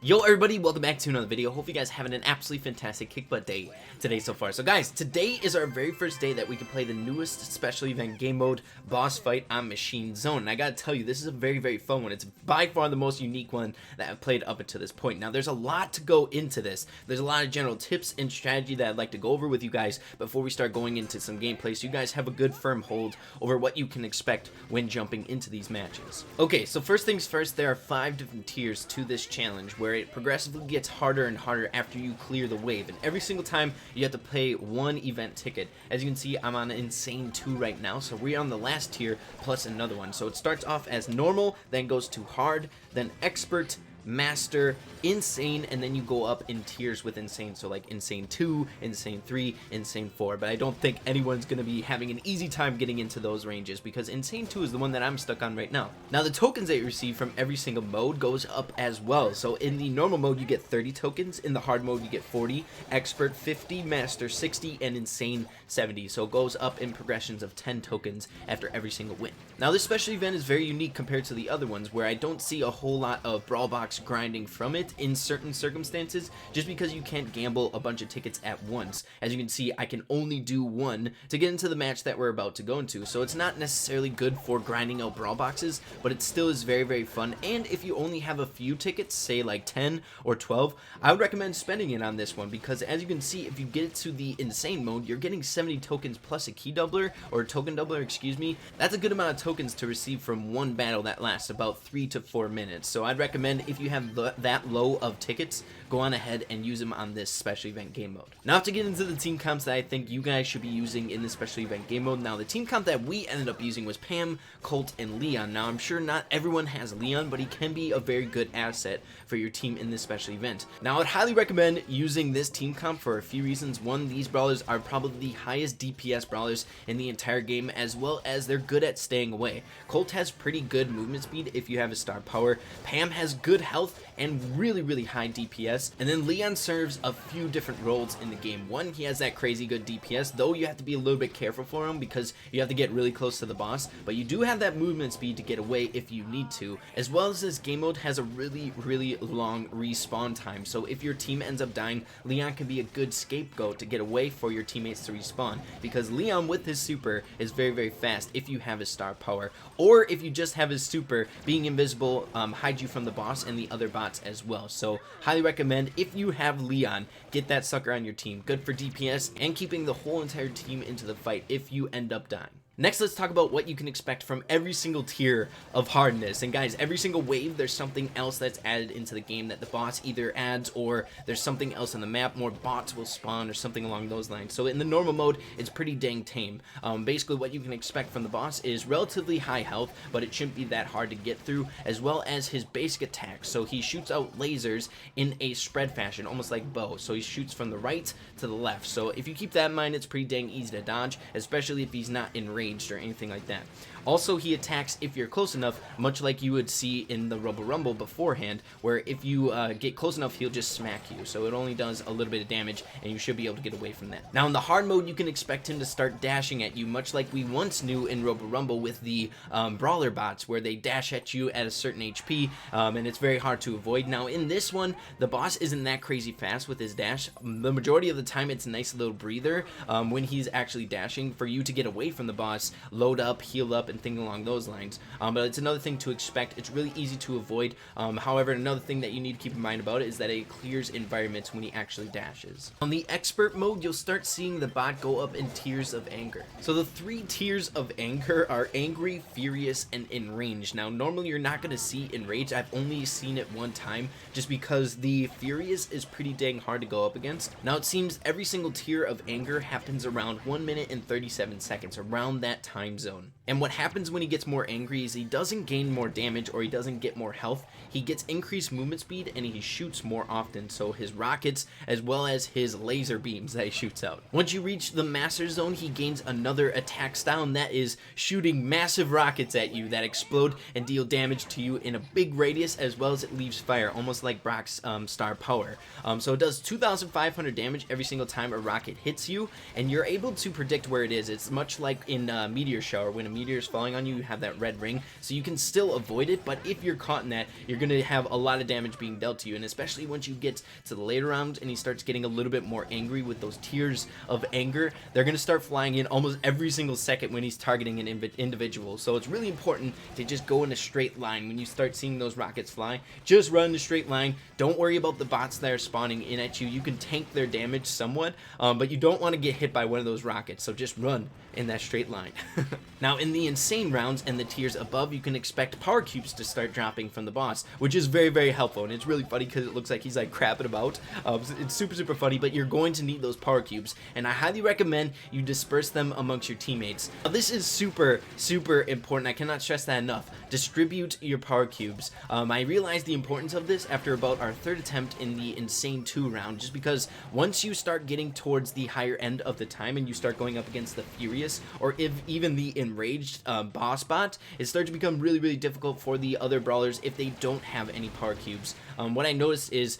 Yo everybody, welcome back to another video. Hope you guys having an absolutely fantastic kick butt day today so far. So guys, today is our very first day that we can play the newest special event game mode, Boss Fight on Machine Zone. And I gotta tell you, this is a very fun one. It's by far the most unique one that I've played up until this point. Now there's a lot to go into this. There's a lot of general tips and strategy that I'd like to go over with you guys before we start going into some gameplay, so you guys have a good firm hold over what you can expect when jumping into these matches. Okay, so first things first, there are 5 different tiers to this challenge where it progressively gets harder and harder after you clear the wave, and every single time you have to pay one event ticket. As you can see, I'm on Insane 2 right now, so we're on the last tier plus another one. So it starts off as normal, then goes to hard, then expert, master, insane, and then you go up in tiers with insane, so like insane 2, insane 3, insane 4. But I don't think anyone's gonna be having an easy time getting into those ranges, because insane 2 is the one that I'm stuck on right now. Now the tokens that you receive from every single mode goes up as well. So in the normal mode you get 30 tokens, in the hard mode you get 40, expert 50, master 60, and insane 70. So it goes up in progressions of 10 tokens after every single win. Now this special event is very unique compared to the other ones, where I don't see a whole lot of Brawl Box grinding from it in certain circumstances, just because you can't gamble a bunch of tickets at once. As you can see, I can only do one to get into the match that we're about to go into, so it's not necessarily good for grinding out Brawl Boxes, but it still is very fun. And if you only have a few tickets, say like 10 or 12, I would recommend spending it on this one, because as you can see, if you get it to the insane mode, you're getting 70 tokens plus a key doubler, or token doubler, excuse me. That's a good amount of tokens to receive from one battle that lasts about 3 to 4 minutes. So I'd recommend, if you have that low of tickets, go on ahead and use them on this special event game mode. Now to get into the team comps that I think you guys should be using in this special event game mode. Now the team comp that we ended up using was Pam, Colt, and Leon. Now I'm sure not everyone has Leon, but he can be a very good asset for your team in this special event. Now I'd highly recommend using this team comp for a few reasons. One, these brawlers are probably the highest DPS brawlers in the entire game, as well as they're good at staying away. Colt has pretty good movement speed if you have a star power. Pam has good health and really high DPS, and then Leon serves a few different roles in the game. One, he has that crazy good DPS, though you have to be a little bit careful for him because you have to get really close to the boss, but you do have that movement speed to get away if you need to, as well as this game mode has a really long respawn time. So if your team ends up dying, Leon can be a good scapegoat to get away for your teammates to respawn, because Leon with his super is very fast if you have his star power, or if you just have his super, being invisible hides you from the boss and the other bots as well. So highly recommend, if you have Leon, get that sucker on your team. Good for DPS and keeping the whole entire team into the fight if you end up dying. Next, let's talk about what you can expect from every single tier of hardness. And guys, every single wave, there's something else that's added into the game that the boss either adds, or there's something else on the map, more bots will spawn or something along those lines. So in the normal mode, it's pretty dang tame. Basically what you can expect from the boss is relatively high health, but it shouldn't be that hard to get through, as well as his basic attacks. So he shoots out lasers in a spread fashion, almost like bow. So he shoots from the right to the left. So if you keep that in mind, it's pretty dang easy to dodge, especially if he's not in range or anything like that. Also, he attacks if you're close enough, much like you would see in the Rumble beforehand, where if you get close enough, he'll just smack you. So it only does a little bit of damage, and you should be able to get away from that. Now in the hard mode, you can expect him to start dashing at you, much like we once knew in Rumble with the brawler bots, where they dash at you at a certain HP, and it's very hard to avoid. Now in this one, the boss isn't that crazy fast with his dash. The majority of the time, it's a nice little breather when he's actually dashing for you to get away from the boss, load up, heal up, and things along those lines. But it's another thing to expect. It's really easy to avoid. However, another thing that you need to keep in mind about it is that it clears environments when he actually dashes. On the expert mode, you'll start seeing the bot go up in tiers of anger. So the 3 tiers of anger are angry, furious, and enraged. Now normally you're not going to see enraged. I've only seen it one time, just because the furious is pretty dang hard to go up against. Now it seems every single tier of anger happens around 1 minute and 37 seconds, around that time zone. And what happens when he gets more angry is he doesn't gain more damage, or he doesn't get more health. He gets increased movement speed, and he shoots more often. So his rockets, as well as his laser beams that he shoots out. Once you reach the master zone, he gains another attack style, and that is shooting massive rockets at you that explode and deal damage to you in a big radius, as well as it leaves fire, almost like Brock's star power. So it does 2,500 damage every single time a rocket hits you, and you're able to predict where it is. It's much like in Meteor Shower, when a meteor is falling on you, you have that red ring, so you can still avoid it. But if you're caught in that, you're gonna have a lot of damage being dealt to you, and especially once you get to the later rounds and he starts getting a little bit more angry with those tears of anger, they're gonna start flying in almost every single second when he's targeting an individual. So it's really important to just go in a straight line when you start seeing those rockets fly. Just run in a straight line. Don't worry about the bots that are spawning in at you. You can tank their damage somewhat, but you don't want to get hit by one of those rockets, so just run in that straight line. Now in the insane rounds and the tiers above, you can expect power cubes to start dropping from the boss, which is very, very helpful, and it's really funny because it looks like he's like crapping about. It's super, super funny, but you're going to need those power cubes, and I highly recommend you disperse them amongst your teammates. Now, this is super, super important. I cannot stress that enough. Distribute your power cubes. I realized the importance of this after about our third attempt in the Insane 2 round, just because once you start getting towards the higher end of the time and you start going up against the Furious or if even the Enraged boss bot, it starts to become really, really difficult for the other brawlers if they don't have any power cubes. What I noticed is,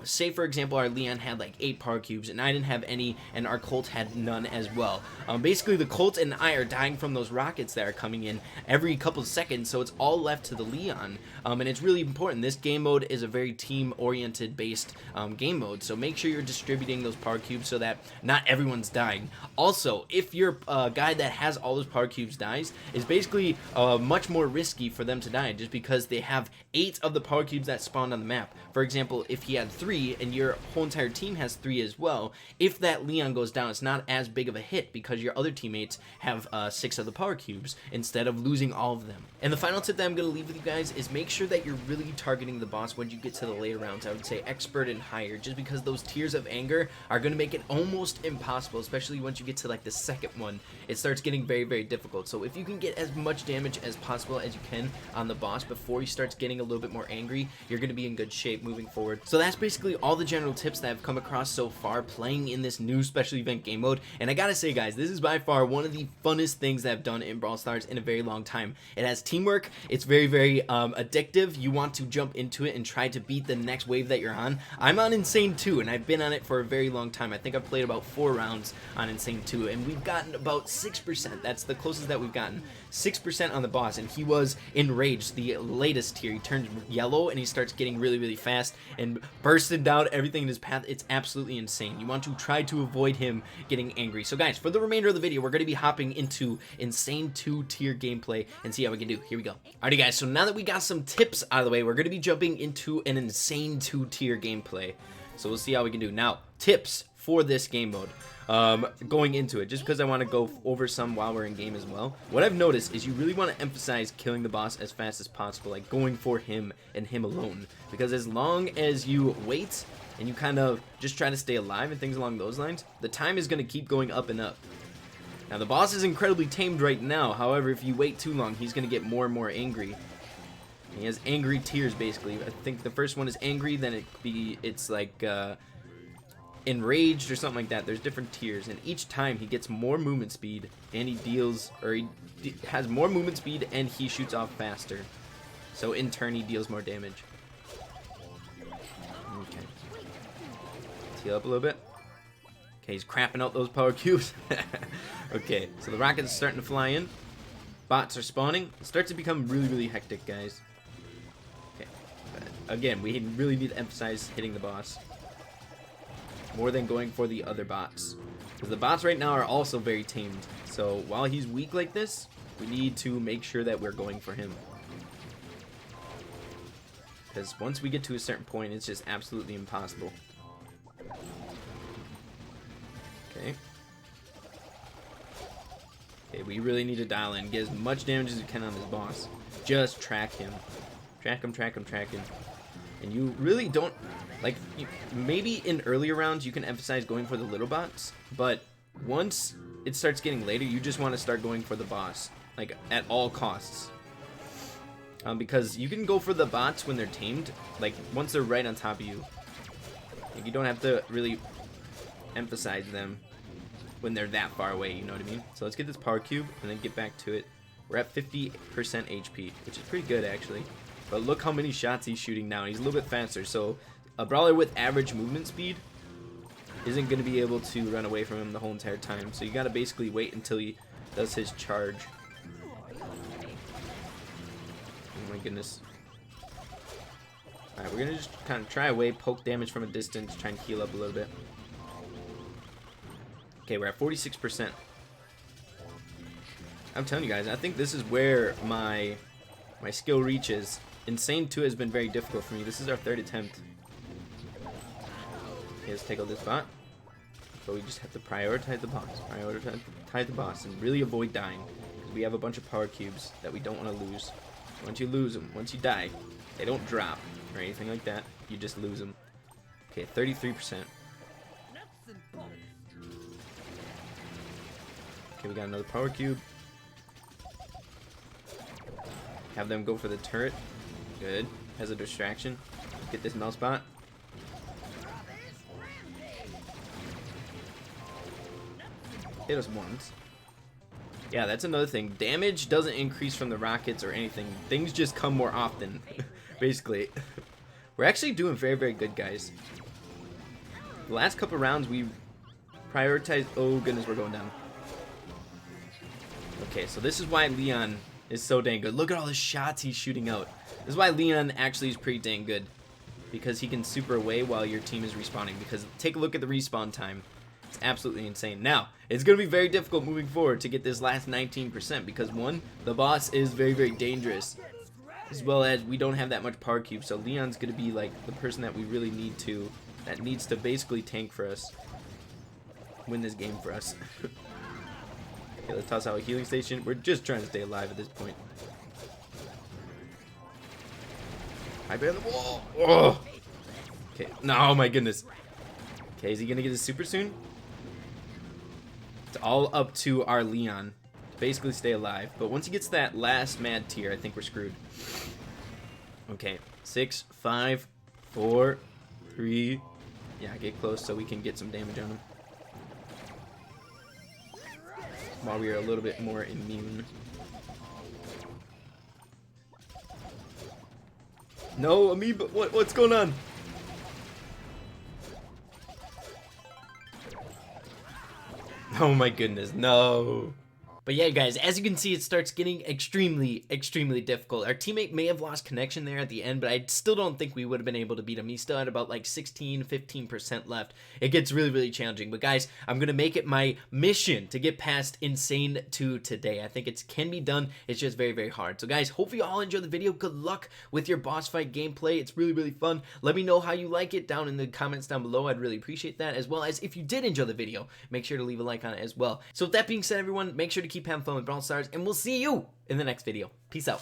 say for example our Leon had like 8 power cubes and I didn't have any, and our Colt had none as well. Basically the Colt and I are dying from those rockets that are coming in every couple of seconds, so it's all left to the Leon, and it's really important. This game mode is a very team oriented based game mode, so make sure you're distributing those power cubes so that not everyone's dying. Also, if you're a guy that has all those power cubes dies, it's basically much more risky for them to die, just because they have 8 of the power cubes that spawned on the map. For example, if he had 3 and your whole entire team has 3 as well, if that Leon goes down, it's not as big of a hit because your other teammates have 6 of the power cubes instead of losing all of them. And the final tip that I'm going to leave with you guys is make sure that you're really targeting the boss when you get to the later rounds. I would say expert and higher, just because those tears of anger are going to make it almost impossible, especially once you get to like the second one. It starts getting very, very difficult. So if you can get as much damage as possible as you can on the boss before he starts getting a little bit more angry, you're going to be in good shape moving forward. So that's basically all the general tips that I've come across so far playing in this new special event game mode. And I gotta say guys, this is by far one of the funnest things that I've done in Brawl Stars in a very long time. It has teamwork, it's very, very addictive. You want to jump into it and try to beat the next wave that you're on. I'm on Insane 2 and I've been on it for a very long time. I think I've played about 4 rounds on Insane 2 and we've gotten about 6%. That's the closest that we've gotten. 6% on the boss, and he was Enraged, the latest tier. He turns yellow and he starts getting really, really fast and bursting down everything in his path. It's absolutely insane. You want to try to avoid him getting angry. So guys, for the remainder of the video, we're going to be hopping into Insane 2 tier gameplay and see how we can do. Here we go. Alrighty guys, so now that we got some tips out of the way, we're going to be jumping into an Insane 2 tier gameplay. So we'll see how we can do. Now, tips for this game mode. Going into it, just because I want to go over some while we're in game as well. What I've noticed is you really want to emphasize killing the boss as fast as possible, like going for him and him alone, because as long as you wait and you kind of just try to stay alive and things along those lines, the time is going to keep going up and up. Now the boss is incredibly tamed right now, however if you wait too long he's going to get more and more angry. He has angry tears basically. I think the first one is angry, then it's like Enraged or something like that. There's different tiers, and each time he gets more movement speed and he has more movement speed and he shoots off faster, so in turn he deals more damage. Okay, let's heal up a little bit. Okay, he's crapping out those power cubes. Okay, so the rockets are starting to fly in, bots are spawning. It starts to become really, really hectic, guys. Okay, but again, we really need to emphasize hitting the boss more than going for the other bots, because the bots right now are also very tamed. So while he's weak like this, we need to make sure that we're going for him, because once we get to a certain point it's just absolutely impossible. Okay, we really need to dial in, get as much damage as we can on this boss. Just track him, track him. And you really don't, like, maybe in earlier rounds you can emphasize going for the little bots, but once it starts getting later, you just want to start going for the boss, like, at all costs. Because you can go for the bots when they're tamed, like, once they're right on top of you. Like, you don't have to really emphasize them when they're that far away, you know what I mean? So let's get this power cube and then get back to it. We're at 50% HP, which is pretty good, actually. But look how many shots he's shooting now. He's a little bit faster, so a brawler with average movement speed isn't going to be able to run away from him the whole entire time. So you got to basically wait until he does his charge. my goodness. Alright, we're gonna just kind of try away, poke damage from a distance, try and heal up a little bit. Okay, we're at 46%. I'm telling you guys, I think this is where my skill reaches. Insane 2 has been very difficult for me. This is our 3rd attempt. Okay, let's take out this bot. But we just have to prioritize the boss. Prioritize the boss and really avoid dying. Because we have a bunch of power cubes that we don't want to lose. Once you lose them, once you die, they don't drop or anything like that. You just lose them. Okay, 33%. Okay, we got another power cube. Have them go for the turret. Good. Has a distraction. Get this mouse bot. Hit us once. Yeah, that's another thing. Damage doesn't increase from the rockets or anything. Things just come more often, basically. We're actually doing very, very good, guys. The last couple rounds, we prioritized... Oh, goodness, we're going down. Okay, so this is why Leon is so dang good. Look at all the shots he's shooting out. This is why Leon actually is pretty dang good. Because he can super away while your team is respawning. Because take a look at the respawn time. It's absolutely insane. Now, it's going to be very difficult moving forward to get this last 19%. Because one, the boss is very, very dangerous. As well as we don't have that much power cube. So Leon's going to be like the person that we really need to. That needs to basically tank for us. Win this game for us. Okay, let's toss out a healing station. We're just trying to stay alive at this point. I bear the wall. Oh. Okay. No, my goodness. Okay, is he gonna get his super soon? It's all up to our Leon to basically stay alive. But once he gets that last mad tier, I think we're screwed. Okay, 6, 5, 4, 3. Yeah, get close so we can get some damage on him. While we are a little bit more immune. No, Amoeba, what's going on? Oh my goodness, no. But yeah, guys, as you can see, it starts getting extremely, extremely difficult. Our teammate may have lost connection there at the end, but I still don't think we would have been able to beat him. He still had about like 16, 15% left. It gets really, really challenging. But guys, I'm going to make it my mission to get past Insane 2 today. I think it can be done. It's just very, very hard. So guys, hopefully you all enjoyed the video. Good luck with your boss fight gameplay. It's really, really fun. Let me know how you like it down in the comments down below. I'd really appreciate that. As well as if you did enjoy the video, make sure to leave a like on it as well. So with that being said, everyone, make sure to keep having fun with Brawl Stars, and we'll see you in the next video. Peace out.